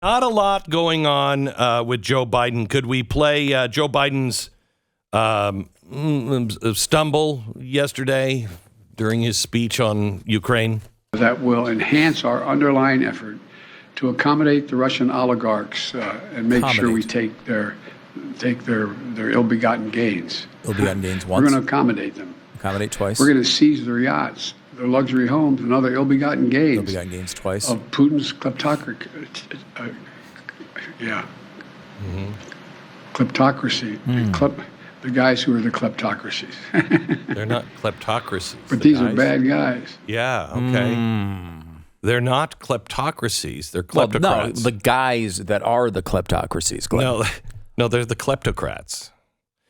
Not a lot going on with Joe Biden. Could we play Joe Biden's stumble yesterday during his speech on Ukraine? That will enhance our underlying effort to accommodate the Russian oligarchs and make sure we take their ill-begotten gains. Ill-begotten gains once. We're going to accommodate them. Accommodate twice. We're going to seize their yachts, their luxury homes, and other ill-begotten gains. Ill-begotten gains twice. Of Putin's kleptocracy. Kleptocracy. The guys who are the kleptocracies. They're not kleptocracies. But these are bad guys. Yeah, okay. They're not kleptocracies. They're kleptocrats. Well, no, the guys that are the kleptocracies, Glenn. No, they're the kleptocrats.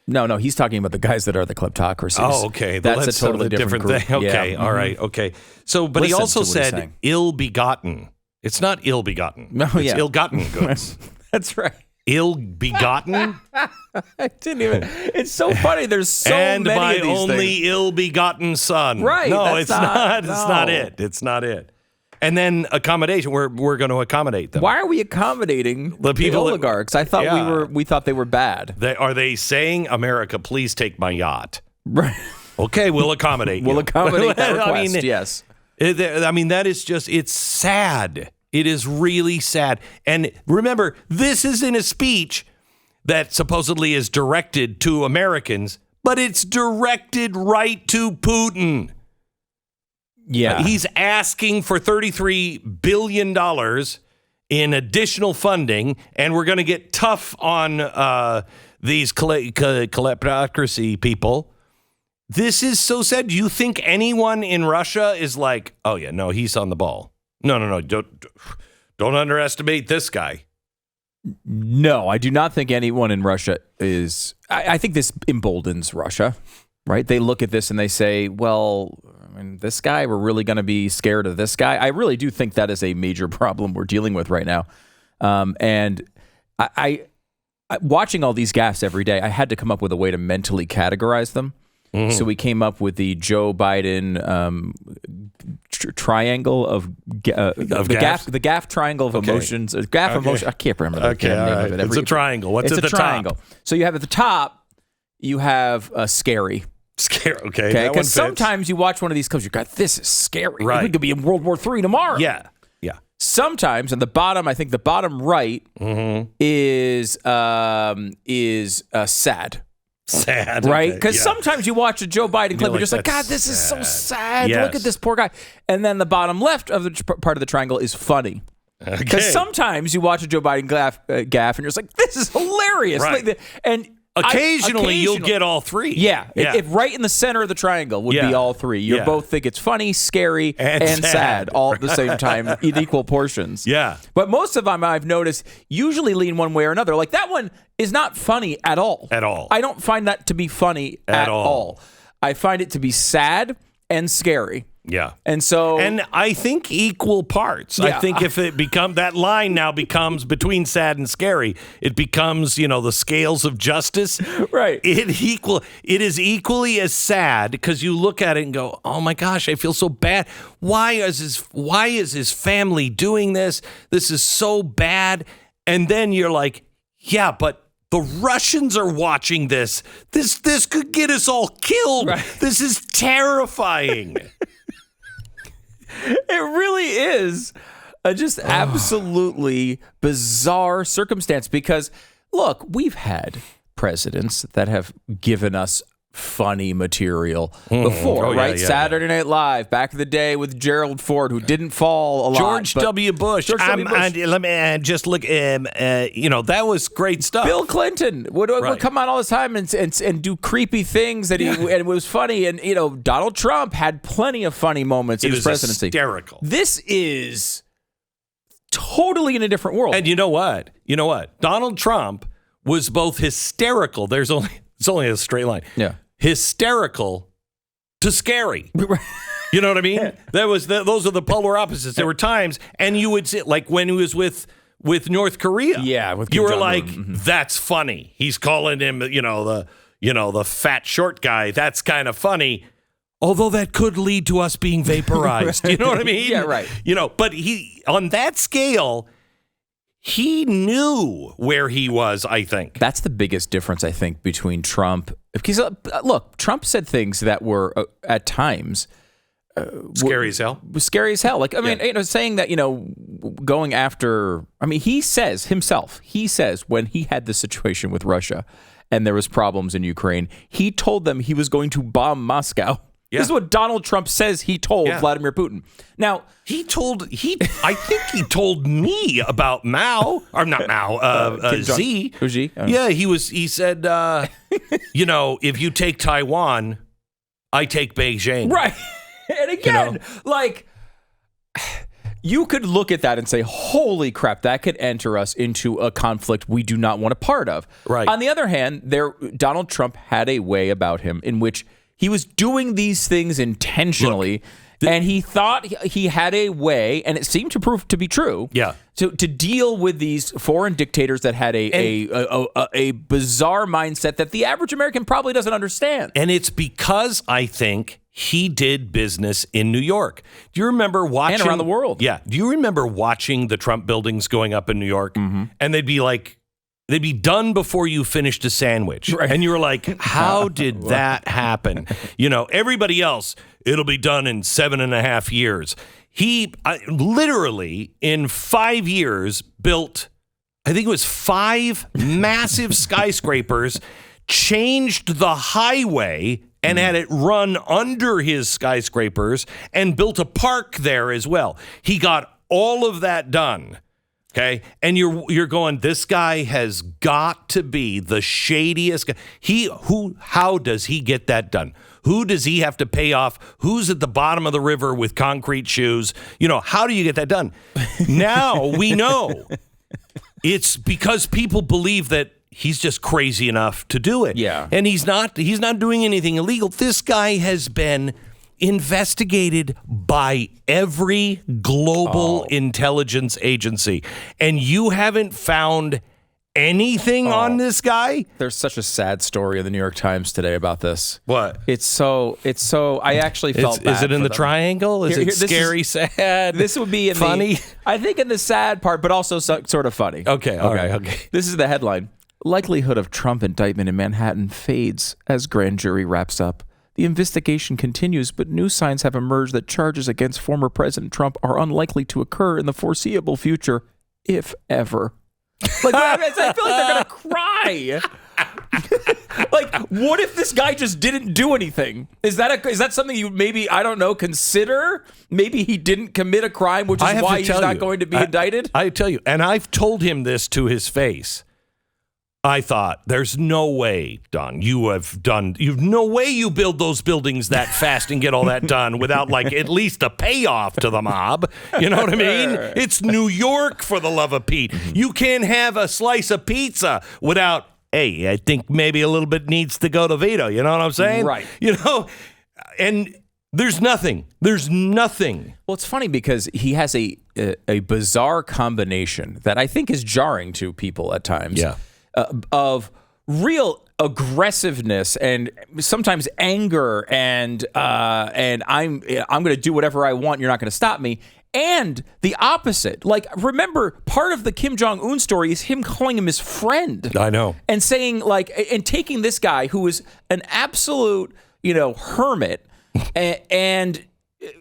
No, he's talking about the guys that are the kleptocracies. Oh, okay. That's a totally different thing. group. Okay, Yeah. all right, okay. So, but he also said ill-begotten. It's not ill-begotten. No, it's ill-gotten goods. That's right. Ill-begotten? I didn't even. It's so funny. There's so and many my of these only things. ill-begotten son. Right. No, that's it's not. No. It's not it. It's not it. And then accommodation. We're going to accommodate them. Why are we accommodating the oligarchs? I thought we thought they were bad. Are they saying, America, please take my yacht? Right. Okay, we'll accommodate you. We'll accommodate that request. I mean, yes. That is just, it's sad. It is really sad. And remember, this is in a speech that supposedly is directed to Americans, but it's directed right to Putin. Yeah. He's asking for $33 billion in additional funding, and we're going to get tough on these kleptocracy people. This is so sad. Do you think anyone in Russia is like, oh, yeah, no, he's on the ball? No, don't underestimate this guy. No, I do not think anyone in Russia is. I think this emboldens Russia, right? They look at this and they say, well, I mean, this guy, we're really going to be scared of this guy. I really do think that is a major problem we're dealing with right now. And I watching all these gaffes every day, I had to come up with a way to mentally categorize them. Mm-hmm. So we came up with the Joe Biden triangle of the gaff triangle of emotions. Emotion. I can't remember the name of it. It's a triangle. What's at the triangle. top? So you have at the top, you have scary. Scary. Okay. Because sometimes you watch one of these clips, you go, "This is scary. Right. We could be in World War III tomorrow." Yeah. Sometimes, and the bottom, I think the bottom right is sad. Sad, right? Because sometimes you watch a Joe Biden clip, you're just like, God, this is so sad. Yes. Look at this poor guy. And then the bottom left of the part of the triangle is funny. Because sometimes you watch a Joe Biden gaff, and you're just like, this is hilarious. Right. And occasionally you'll get all three. Yeah. If right in the center of the triangle would be all three. You both think it's funny, scary, and sad all at the same time in equal portions. Yeah. But most of them, I've noticed, usually lean one way or another. Like that one is not funny at all. At all. I don't find that to be funny at all. I find it to be sad and scary. Yeah. And I think equal parts. Yeah. I think if it becomes, that line now becomes between sad and scary, it becomes, the scales of justice. Right. It is equally as sad because you look at it and go, oh my gosh, I feel so bad. Why is his family doing this? This is so bad. And then you're like, yeah, but the Russians are watching this. This could get us all killed. Right. This is terrifying. It really is a just absolutely bizarre circumstance because, look, we've had presidents that have given us funny material before, right? Yeah, Saturday Night Live, back in the day with Gerald Ford, who didn't fall a lot. George W. Bush. Let me just look. That was great stuff. Bill Clinton would come on all the time and do creepy things and it was funny. And Donald Trump had plenty of funny moments in his presidency. Hysterical. This is totally in a different world. And you know what? Donald Trump was both hysterical. It's only a straight line. Yeah. Hysterical to scary. You know what I mean? Yeah. Those are the polar opposites. There were times, and you would say, like when he was with North Korea. Yeah, with you Kim were Jong-un. like, that's funny. He's calling him, the fat short guy. That's kind of funny. Although that could lead to us being vaporized. You know what I mean? Yeah, right. But he on that scale, he knew where he was, I think. That's the biggest difference, I think, between Trump. Because, look, Trump said things that were, at times, Scary as hell. Scary as hell. Like, I mean, saying that, going after, he says himself, when he had this situation with Russia and there was problems in Ukraine, he told them he was going to bomb Moscow. Yeah. This is what Donald Trump says he told Vladimir Putin. Now, I think he told me about Mao, or not Mao, Xi. Xi? Yeah, he said, if you take Taiwan, I take Beijing. Right. And again, you could look at that and say, holy crap, that could enter us into a conflict we do not want a part of. Right. On the other hand, Donald Trump had a way about him in which he was doing these things intentionally, and he thought he had a way, and it seemed to prove to be true, to deal with these foreign dictators that had a bizarre mindset that the average American probably doesn't understand. And it's because I think he did business in New York. Do you remember watching... And around the world. Yeah. Do you remember watching the Trump buildings going up in New York? Mm-hmm. And they'd be done before you finished a sandwich. Right. And you were like, how did that happen? Everybody else, it'll be done in 7.5 years. He literally, in 5 years, built, I think it was 5 massive skyscrapers, changed the highway and had it run under his skyscrapers and built a park there as well. He got all of that done. Okay, and you're going, this guy has got to be the shadiest guy. How does he get that done? Who does he have to pay off? Who's at the bottom of the river with concrete shoes? How do you get that done? Now we know it's because people believe that he's just crazy enough to do it. Yeah. And he's not doing anything illegal. This guy has been investigated by every global intelligence agency, and you haven't found anything on this guy? There's such a sad story in the New York Times today about this. What? It's so I actually felt bad. Is it in the them. triangle? Is it scary, sad? This would be funny. I think in the sad part, but also sort of funny. Okay, all right, okay. This is the headline. Likelihood of Trump indictment in Manhattan fades as grand jury wraps up. The investigation continues, but new signs have emerged that charges against former President Trump are unlikely to occur in the foreseeable future, if ever. I feel like they're gonna cry. What if this guy just didn't do anything? Is that something you maybe, I don't know, consider? Maybe he didn't commit a crime, which is why he's not going to be indicted? I tell you, and I've told him this to his face. I thought, there's no way, Don, you've no way you build those buildings that fast and get all that done without at least a payoff to the mob. You know what I mean? It's New York, for the love of Pete. You can't have a slice of pizza without, hey, I think maybe a little bit needs to go to Vito. You know what I'm saying? Right. And there's nothing. There's nothing. Well, it's funny because he has a bizarre combination that I think is jarring to people at times. Yeah. Of real aggressiveness and sometimes anger and I'm going to do whatever I want. You're not going to stop me. And the opposite. Remember, part of the Kim Jong-un story is him calling him his friend. I know. And saying and taking this guy who is an absolute, hermit and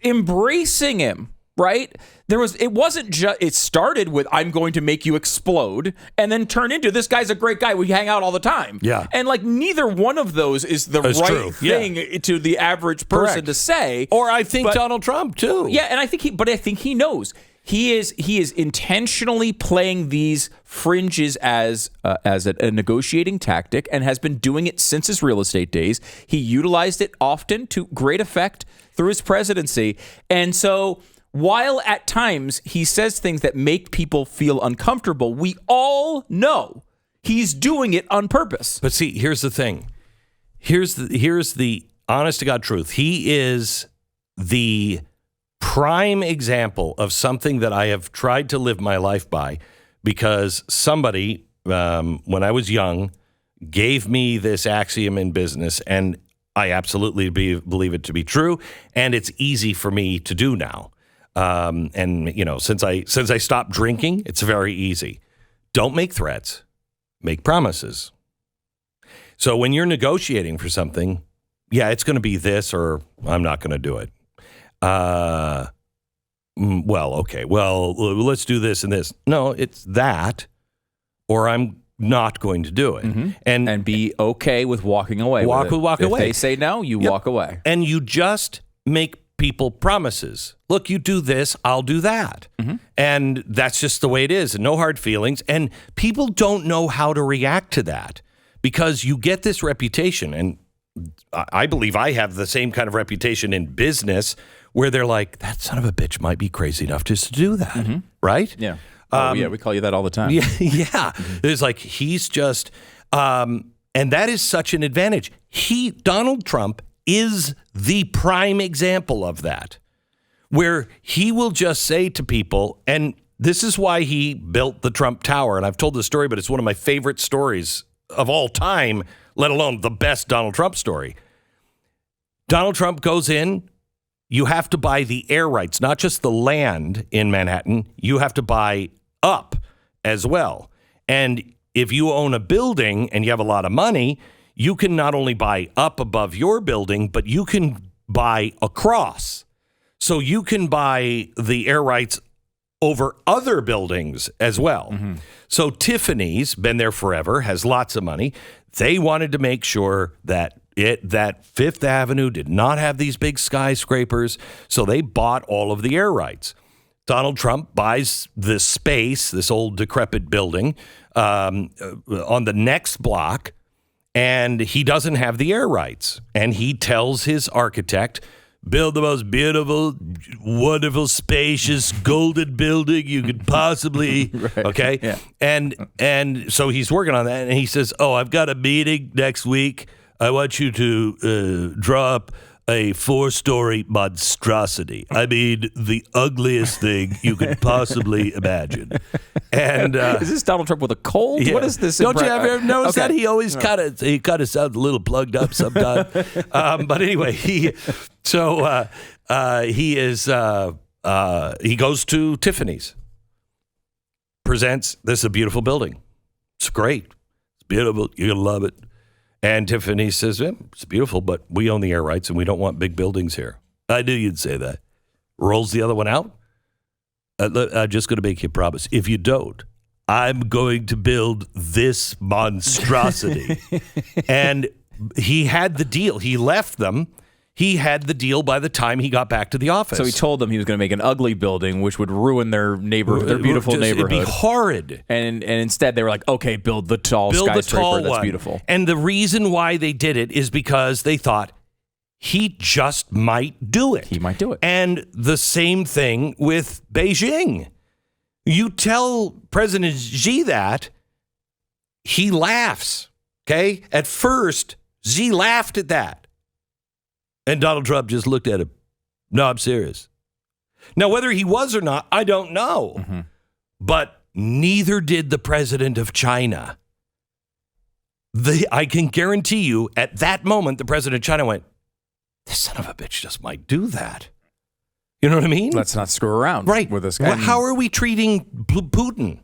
embracing him. Right? It started with, I'm going to make you explode, and then turned into, this guy's a great guy. We hang out all the time. Yeah. And neither one of those is the right thing to the average person to say. Or I think Donald Trump too. Yeah. And I think he knows. He is intentionally playing these fringes as a negotiating tactic and has been doing it since his real estate days. He utilized it often to great effect through his presidency. And so, while at times he says things that make people feel uncomfortable, we all know he's doing it on purpose. But see, here's the thing. Here's the honest to God truth. He is the prime example of something that I have tried to live my life by, because somebody, when I was young, gave me this axiom in business, and I absolutely believe it to be true, and it's easy for me to do now. And since I stopped drinking, it's very easy. don't make threats, make promises. So when you're negotiating for something, yeah, it's going to be this or I'm not going to do it. Well, okay. Well, let's do this and this. No, it's that or I'm not going to do it. Mm-hmm. And be okay with walking away. Walk if away. If they say no, you walk away. And you just make people promises. Look, you do this, I'll do that. Mm-hmm. And that's just the way it is. And no hard feelings. And people don't know how to react to that because you get this reputation. And I believe I have the same kind of reputation in business where they're like, that son of a bitch might be crazy enough just to do that. Mm-hmm. Right? Yeah. Yeah, we call you that all the time. Yeah. Mm-hmm. There's like, he's just, and that is such an advantage. Donald Trump is the prime example of that, where he will just say to people, and this is why he built the Trump Tower. And I've told this story, but it's one of my favorite stories of all time, let alone the best Donald Trump story. Donald Trump goes in. You have to buy the air rights, not just the land in Manhattan. You have to buy up as well. And if you own a building and you have a lot of money, you can not only buy up above your building, but you can buy across. So you can buy the air rights over other buildings as well. Mm-hmm. So Tiffany's, been there forever, has lots of money. They wanted to make sure that Fifth Avenue did not have these big skyscrapers, so they bought all of the air rights. Donald Trump buys this space, this old decrepit building, on the next block, and he doesn't have the air rights. And he tells his architect, build the most beautiful, wonderful, spacious, golden building you could possibly, right. Okay? Yeah. And so he's working on that, and he says, I've got a meeting next week. I want you to draw up a 4-story monstrosity. I mean, the ugliest thing you could possibly imagine. And is this Donald Trump with a cold? Yeah. What is this? Don't you ever notice that he always kind of sounds a little plugged up sometimes? But anyway, he goes to Tiffany's, presents. This is a beautiful building. It's great. It's beautiful. You're gonna love it. And Tiffany says, it's beautiful, but we own the air rights and we don't want big buildings here. I knew you'd say that. Rolls the other one out. I'm just going to make you a promise. If you don't, I'm going to build this monstrosity. And he had the deal. He left them. He had the deal by the time he got back to the office. So he told them he was going to make an ugly building, which would ruin their beautiful neighborhood. It'd be horrid. And instead they were like, okay, build the tall skyscraper. That's beautiful. And the reason why they did it is because they thought he just might do it. He might do it. And the same thing with Beijing. You tell President Xi that, he laughs. Okay? At first, Xi laughed at that. And Donald Trump just looked at him. No, I'm serious. Now, whether he was or not, I don't know. Mm-hmm. But neither did the president of China. I can guarantee you, at that moment, the president of China went, this son of a bitch just might do that. You know what I mean? Let's not screw around with this guy. Well, how are we treating Putin?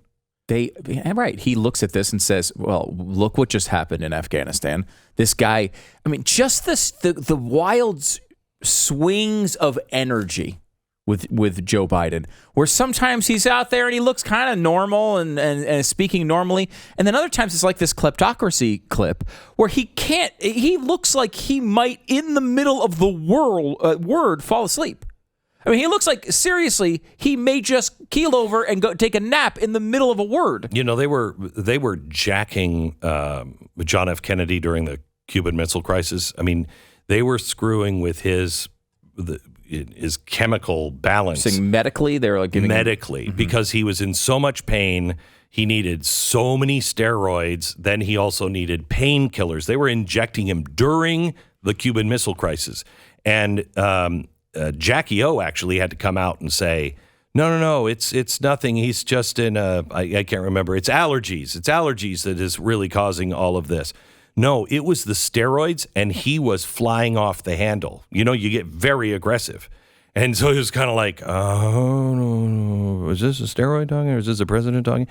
Right. He looks at this and says, well, look what just happened in Afghanistan. This guy, I mean, just the wild swings of energy with Joe Biden, where sometimes he's out there and he looks kind of normal and speaking normally. And then other times it's like this kleptocracy clip where he looks like he might in the middle of the word fall asleep. I mean, he looks like, seriously, he may just keel over and go take a nap in the middle of a word. You know, they were jacking John F. Kennedy during the Cuban Missile Crisis. I mean, they were screwing with his chemical balance. Saying medically, they were like giving him, because he was in so much pain. He needed so many steroids. Then he also needed painkillers. They were injecting him during the Cuban Missile Crisis, and Jackie O actually had to come out and say, no, it's nothing. He's just in I can't remember. It's allergies. It's allergies that is really causing all of this. No, it was the steroids, and he was flying off the handle. You know, you get very aggressive. And so it was kind of like, oh, no, is this a steroid talking or is this a president talking?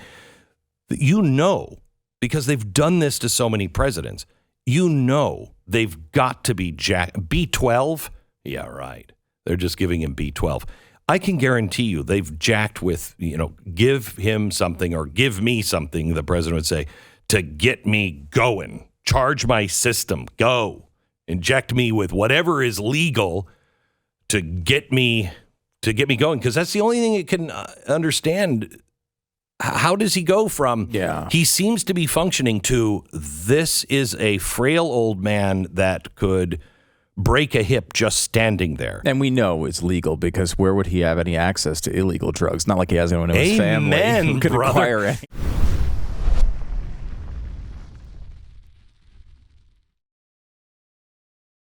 You know, because they've done this to so many presidents, you know they've got to be B12? Yeah, right. They're just giving him B12. I can guarantee you they've jacked with, give him something or give me something, the president would say, to get me going. Charge my system. Go. Inject me with whatever is legal to get me going. Because that's the only thing it can understand. How does he go from, he seems to be functioning to, this is a frail old man that could break a hip just standing there. And we know it's legal because where would he have any access to illegal drugs? Not like he has anyone in his family who could acquire any.